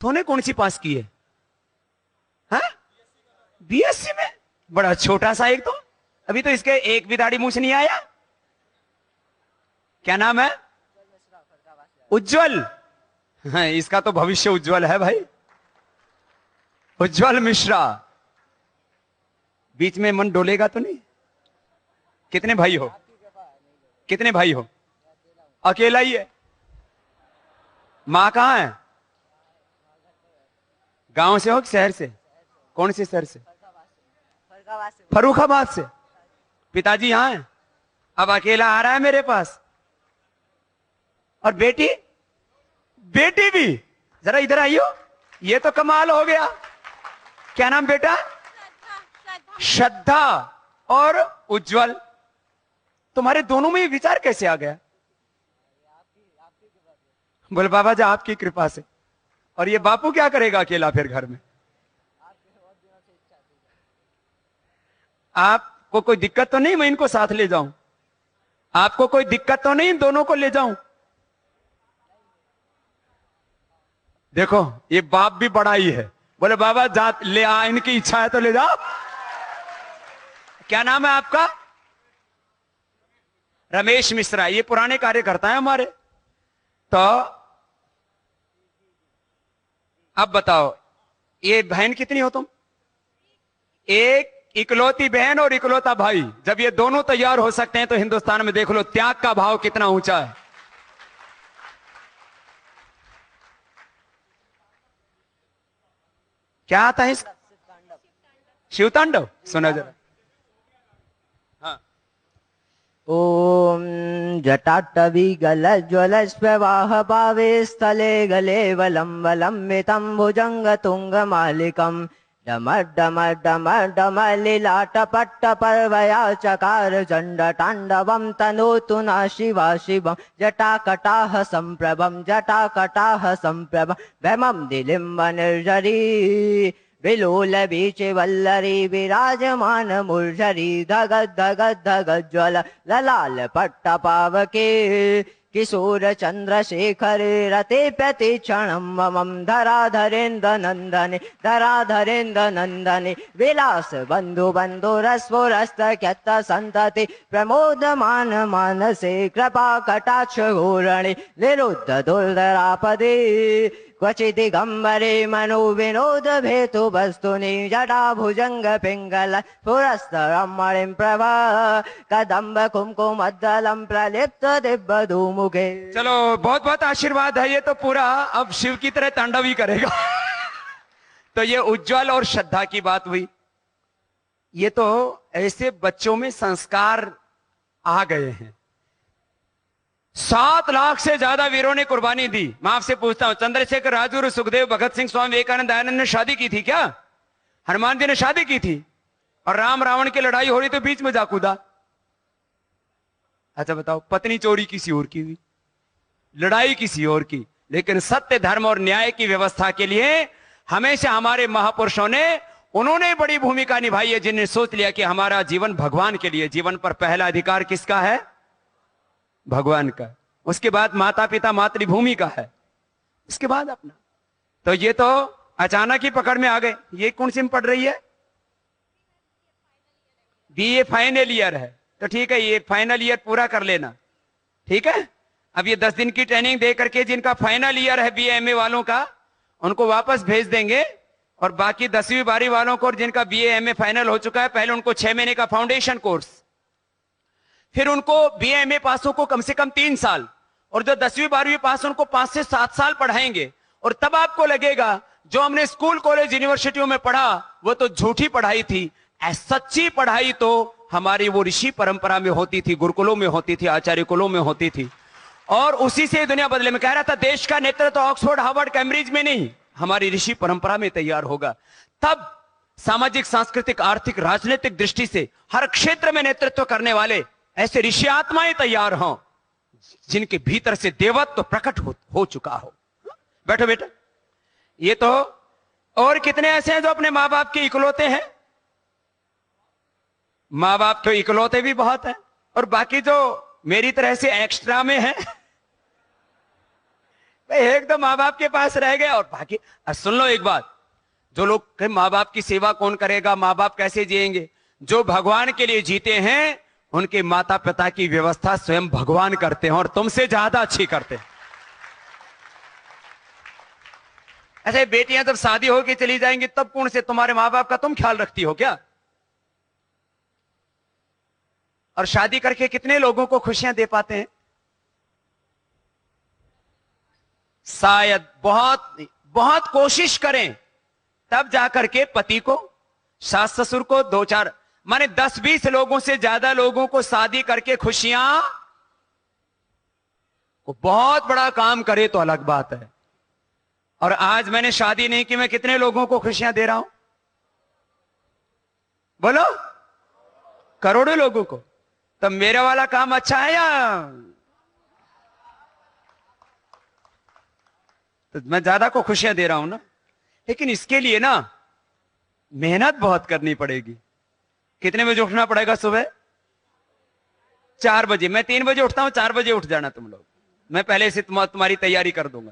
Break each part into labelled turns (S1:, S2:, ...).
S1: तूने कौन सी पास की है? हाँ? बीएससी में? बड़ा छोटा सा एक तो, अभी तो इसके एक भी दाढ़ी मुंह से नहीं आया। क्या नाम है? उज्जवल। हाँ, इसका तो भविष्य उज्जवल है भाई, उज्जवल मिश्रा। बीच में मन डोलेगा तो नहीं? कितने भाई हो? कितने भाई हो? अकेला ही है? माँ कहाँ है? गांव से हो कि शहर से? कौन से शहर से? फर्रुखाबाद से। पिताजी यहाँ हैं? अब अकेला आ रहा है मेरे पास। और बेटी? बेटी भी? जरा इधर आइयो, ये तो कमाल हो गया। क्या नाम बेटा? श्रद्धा और उज्जवल। तुम्हारे दोनों में ये विचार कैसे आ गया? बोले बाबा जी आपकी कृपा से। और ये बापू क्या करेगा अकेला फिर घर में? आपको कोई दिक्कत तो नहीं मैं इनको साथ ले जाऊं? आपको कोई दिक्कत तो नहीं दोनों को ले जाऊं? देखो ये बाप भी बड़ा ही है, बोले बाबा जा ले आ, इनकी इच्छा है तो ले जाओ। क्या नाम है आपका? रमेश मिश्रा। ये पुराने कार्यकर्ता है हमारे। तो अब बताओ ये बहन कितनी हो तुम? एक इकलौती बहन और इकलौता भाई। जब ये दोनों तैयार हो सकते हैं तो हिंदुस्तान में देख लो त्याग का भाव कितना ऊंचा है। क्या आता है? शिवतांडव सुना जरा। हाँ।
S2: ओम जटाटवी गल स्ववाह पावे स्थले गले वलम वलंबितं भुजंग तुंग मालिकम डमर डमर डमर डमर लीलाट पट्ट पर्वया चकार चंड तांडवम तनोतु न शिवा शिवम जटाकटाह संप्रभम भैमं दिलिंब निर्जरी विलोल बीच वल्लरी विराजमान मूर्झरी धगद धगद धगद ज्वल ललाल पट्ट पावके किशोर चंद्रशेखर रते प्रतिक्षणं ममं धराधरेन्द्र नंदने विलास बंधु बंधुरस्फुरस्त क्यत संतति प्रमोदमान मानसे कृपा कटाक्ष घोरणे निरुद्ध दुर्धरापदे क्वचि दिगंबरे मनो विनोद भेतु वस्तुनि जटा भुजंग पिंगल पुरस्तरमणिं प्रभा कदम्ब कुमकुम अद्दलम प्रलिप्त दिव्य धूमुखे।
S1: चलो बहुत बहुत आशीर्वाद है। ये तो पूरा अब शिव की तरह तांडव ही करेगा। तो ये उज्जवल और श्रद्धा की बात हुई। ये तो ऐसे बच्चों में संस्कार आ गए हैं। 7 लाख से ज्यादा वीरों ने कुर्बानी दी। मैं आपसे पूछता हूं चंद्रशेखर, राजगुरु, सुखदेव, भगत सिंह, स्वामी विवेकानंद, दयानंद ने शादी की थी क्या? हनुमान जी ने शादी की थी? और राम रावण की लड़ाई हो रही तो बीच में जा कूदा। अच्छा बताओ, पत्नी चोरी किसी और की हुई, लड़ाई किसी और की, लेकिन सत्य धर्म और न्याय की व्यवस्था के लिए हमेशा हमारे महापुरुषों ने उन्होंने बड़ी भूमिका निभाई है, जिन्हें सोच लिया कि हमारा जीवन भगवान के लिए। जीवन पर पहला अधिकार किसका है? भगवान का। उसके बाद माता पिता मातृभूमि का है, उसके बाद अपना। तो ये तो अचानक ही पकड़ में आ गए। ये कौन सी में पढ़ रही है? बीए फाइनल ईयर है। तो ठीक है, ये फाइनल ईयर पूरा कर लेना, ठीक है। अब ये 10 दिन की ट्रेनिंग दे करके जिनका फाइनल ईयर है बीए एमए वालों का, उनको वापस भेज देंगे। और बाकी 10वीं 12वीं वालों को, जिनका बीए एमए फाइनल हो चुका है, पहले उनको 6 महीने का फाउंडेशन कोर्स, फिर उनको बीए एमए पासों को कम से कम 3 साल, और जो 10वीं 12वीं पास उनको 5 से 7 साल पढ़ाएंगे। और तब आपको लगेगा जो हमने स्कूल कॉलेज यूनिवर्सिटियों में पढ़ा वो तो झूठी पढ़ाई थी। सच्ची पढ़ाई तो हमारी वो ऋषि परंपरा में होती थी, गुरुकुलों में होती थी, आचार्य कुलों में होती थी। और उसी से दुनिया बदले। में कह रहा था देश का नेतृत्व तो ऑक्सफोर्ड, हार्वर्ड, कैम्ब्रिज में नहीं, हमारी ऋषि परंपरा में तैयार होगा। तब सामाजिक, सांस्कृतिक, आर्थिक, राजनीतिक दृष्टि से हर क्षेत्र में नेतृत्व करने वाले ऐसे ऋषि आत्माएं तैयार हों जिनके भीतर से देवत्व प्रकट हो चुका हो। बैठो बेटा। ये तो और कितने ऐसे हैं जो अपने मां बाप के इकलौते हैं? मां बाप तो इकलौते भी बहुत हैं, और बाकी जो मेरी तरह से एक्स्ट्रा में है भाई एकदम माँ बाप के पास रह गए। और बाकी सुन लो एक बात, जो लोग माँ बाप की सेवा कौन करेगा, माँ बाप कैसे जिएंगे, जो भगवान के लिए जीते हैं उनके माता पिता की व्यवस्था स्वयं भगवान करते हैं और तुमसे ज्यादा अच्छी करते हैं। ऐसे बेटियां जब शादी होके चली जाएंगी तब कौन से तुम्हारे माँ बाप का तुम ख्याल रखती हो क्या? और शादी करके कितने लोगों को खुशियां दे पाते हैं? शायद बहुत बहुत कोशिश करें तब जाकर के पति को, सास ससुर को, दो चार माने 10-20 लोगों से ज्यादा लोगों को शादी करके खुशियां को बहुत बड़ा काम करे तो अलग बात है। और आज मैंने शादी नहीं की, मैं कितने लोगों को खुशियां दे रहा हूं? बोलो, करोड़ों लोगों को। तो मेरा वाला काम अच्छा है या तो मैं ज्यादा को खुशियां दे रहा हूं ना? लेकिन इसके लिए ना मेहनत बहुत करनी पड़ेगी। कितने बजे उठना पड़ेगा? सुबह 4 बजे। मैं 3 बजे उठता हूं, 4 बजे उठ जाना तुम लोग, मैं पहले से तुम्हारी तैयारी कर दूंगा।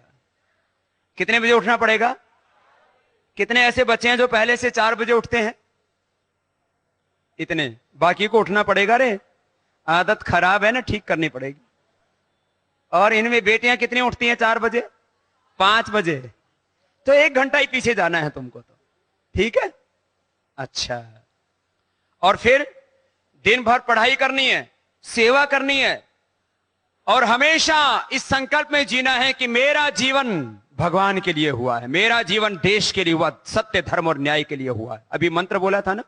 S1: कितने बजे उठना पड़ेगा? कितने ऐसे बच्चे हैं जो पहले से 4 बजे उठते हैं? इतने। बाकी को उठना पड़ेगा रे, आदत खराब है ना, ठीक करनी पड़ेगी। और इनमें बेटियां कितनी उठती हैं 4 बजे? 5 बजे। तो 1 घंटा ही पीछे जाना है तुमको तो, ठीक है? अच्छा। और फिर दिन भर पढ़ाई करनी है, सेवा करनी है, और हमेशा इस संकल्प में जीना है कि मेरा जीवन भगवान के लिए हुआ है, मेरा जीवन देश के लिए हुआ, सत्य धर्म और न्याय के लिए हुआ है। अभी मंत्र बोला था ना,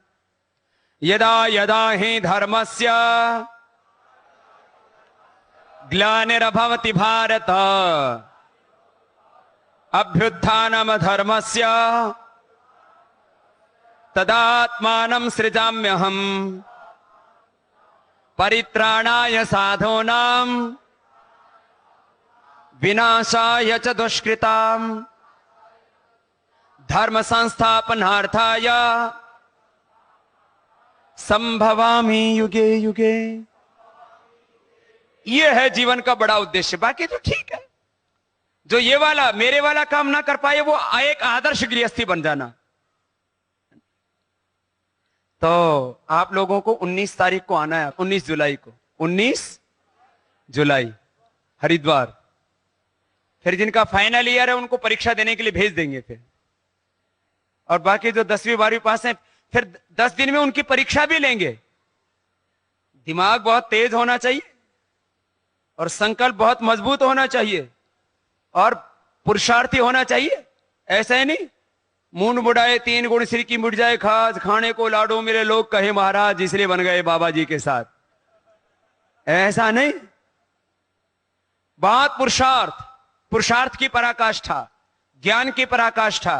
S1: यदा यदा हि धर्मस्य ग्लानिरभवति भारत अभ्युत्थानम धर्मस्य तदात्मानं सृजाम्यहम् परित्राणाय साधूनां विनाशाय च दुष्कृतां धर्म संस्थापनार्थाय संभवामि युगे युगे। ये है जीवन का बड़ा उद्देश्य। बाकी तो ठीक है, जो ये वाला मेरे वाला काम ना कर पाए वो एक आदर्श गृहस्थी बन जाना। तो आप लोगों को 19 तारीख को आना है, 19 जुलाई को, 19 जुलाई हरिद्वार। फिर जिनका फाइनल ईयर है उनको परीक्षा देने के लिए भेज देंगे फिर। और बाकी जो 10वीं 12वीं पास हैं फिर 10 दिन में उनकी परीक्षा भी लेंगे। दिमाग बहुत तेज होना चाहिए और संकल्प बहुत मजबूत होना चाहिए और पुरुषार्थी होना चाहिए। ऐसा ही नहीं मूंड बुढ़ाए 3 गुण सिर की मुड़ जाए खास, खाने को लाडो मेरे लोग कहे महाराज, इसलिए बन गए बाबा जी के साथ। ऐसा नहीं, बहुत पुरुषार्थ, पुरुषार्थ की पराकाष्ठा, ज्ञान की पराकाष्ठा,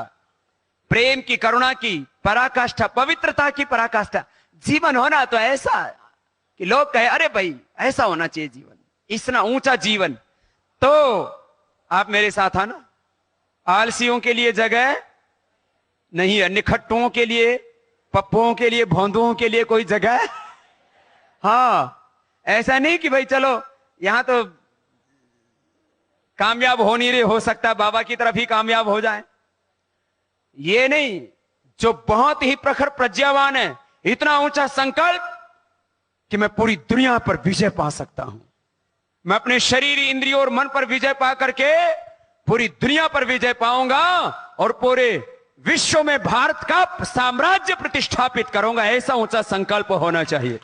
S1: प्रेम की, करुणा की पराकाष्ठा, पवित्रता की पराकाष्ठा। जीवन होना तो ऐसा कि लोग कहे अरे भाई ऐसा होना चाहिए जीवन, इतना ऊंचा जीवन। तो आप मेरे साथ आना। आलसियों के लिए जगह नहीं है, निखट्टुओं के लिए, पप्पुओं के लिए, भोंदुओं के लिए कोई जगह। हाँ, ऐसा नहीं कि भाई चलो यहां तो कामयाब हो नहीं रहे, हो सकता बाबा की तरफ ही कामयाब हो जाए। ये नहीं, जो बहुत ही प्रखर प्रज्ञावान है, इतना ऊंचा संकल्प कि मैं पूरी दुनिया पर विजय पा सकता हूं, मैं अपने शरीर, इंद्रियों और मन पर विजय पा करके पूरी दुनिया पर विजय पाऊंगा और पूरे विश्व में भारत का साम्राज्य प्रतिष्ठापित करूंगा। ऐसा ऊंचा संकल्प होना चाहिए।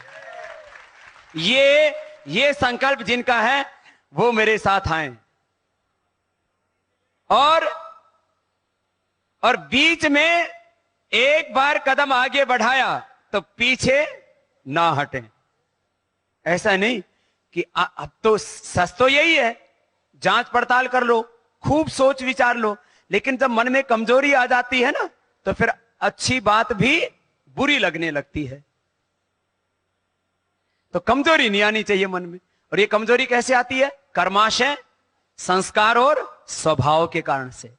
S1: ये संकल्प जिनका है वो मेरे साथ आए और बीच में एक बार कदम आगे बढ़ाया तो पीछे ना हटें। ऐसा नहीं कि अब तो सच तो यही है, जांच पड़ताल कर लो, खूब सोच विचार लो, लेकिन जब मन में कमजोरी आ जाती है ना तो फिर अच्छी बात भी बुरी लगने लगती है। तो कमजोरी नहीं आनी चाहिए मन में। और ये कमजोरी कैसे आती है? कर्माशय, संस्कार और स्वभाव के कारण से।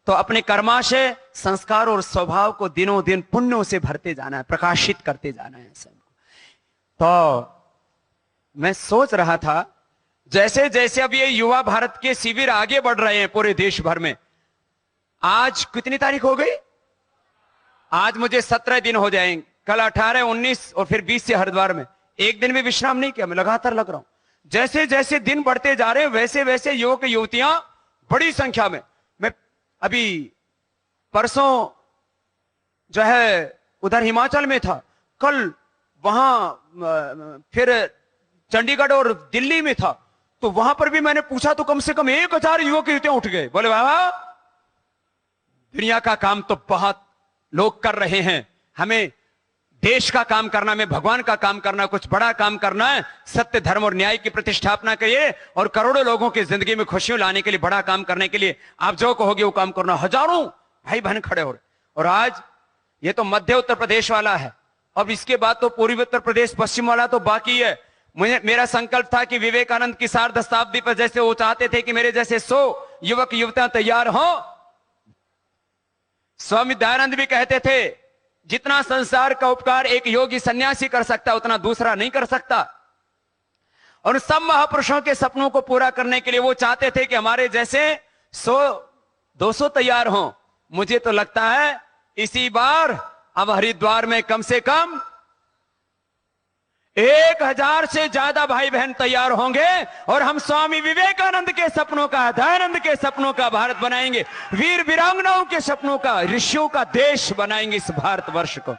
S1: तो अपने कर्माशय, संस्कार और स्वभाव को दिनों दिन पुण्यों से भरते जाना है, प्रकाशित करते जाना है सबको। तो मैं सोच रहा था जैसे जैसे अब ये युवा भारत के शिविर आगे बढ़ रहे हैं पूरे देश भर में, आज कितनी तारीख हो गई? आज मुझे 17 दिन हो जाएंगे, कल 18, 19 और फिर 20 से हरिद्वार में। एक दिन भी विश्राम नहीं किया, मैं लगातार लग रहा हूं। जैसे जैसे दिन बढ़ते जा रहे हैं वैसे वैसे युवक युवतियां बड़ी संख्या में। मैं अभी परसों जो है उधर हिमाचल में था, कल वहां फिर चंडीगढ़ और दिल्ली में था, तो वहां पर भी मैंने पूछा तो कम से कम 1000 युवक युवतियां उठ गए। बोले बाबा दुनिया का काम तो बहुत लोग कर रहे हैं, हमें देश का काम करना, में भगवान का काम करना, कुछ बड़ा काम करना है, सत्य धर्म और न्याय की प्रतिष्ठापना करिए और करोड़ों लोगों की जिंदगी में खुशियां लाने के लिए, बड़ा काम करने के लिए आप जो कहोगे वो काम करना। हजारों भाई बहन खड़े हो रहे। और आज ये तो मध्य उत्तर प्रदेश वाला है, अब इसके बाद तो पूर्वी उत्तर प्रदेश पश्चिम वाला तो बाकी है। मेरा संकल्प था कि विवेकानंद की सार्ध शताब्दी पर जैसे वो चाहते थे कि मेरे जैसे 100 युवक युवतियां तैयार हों, स्वामी दयानंद भी कहते थे जितना संसार का उपकार एक योगी सन्यासी कर सकता उतना दूसरा नहीं कर सकता। और उन सब महापुरुषों के सपनों को पूरा करने के लिए वो चाहते थे कि हमारे जैसे 100-200 तैयार हों। मुझे तो लगता है इसी बार अब हरिद्वार में कम से कम 1000 से ज्यादा भाई बहन तैयार होंगे और हम स्वामी विवेकानंद के सपनों का, दयानंद के सपनों का भारत बनाएंगे, वीर वीरांगनाओं के सपनों का, ऋषियों का देश बनाएंगे इस भारतवर्ष को।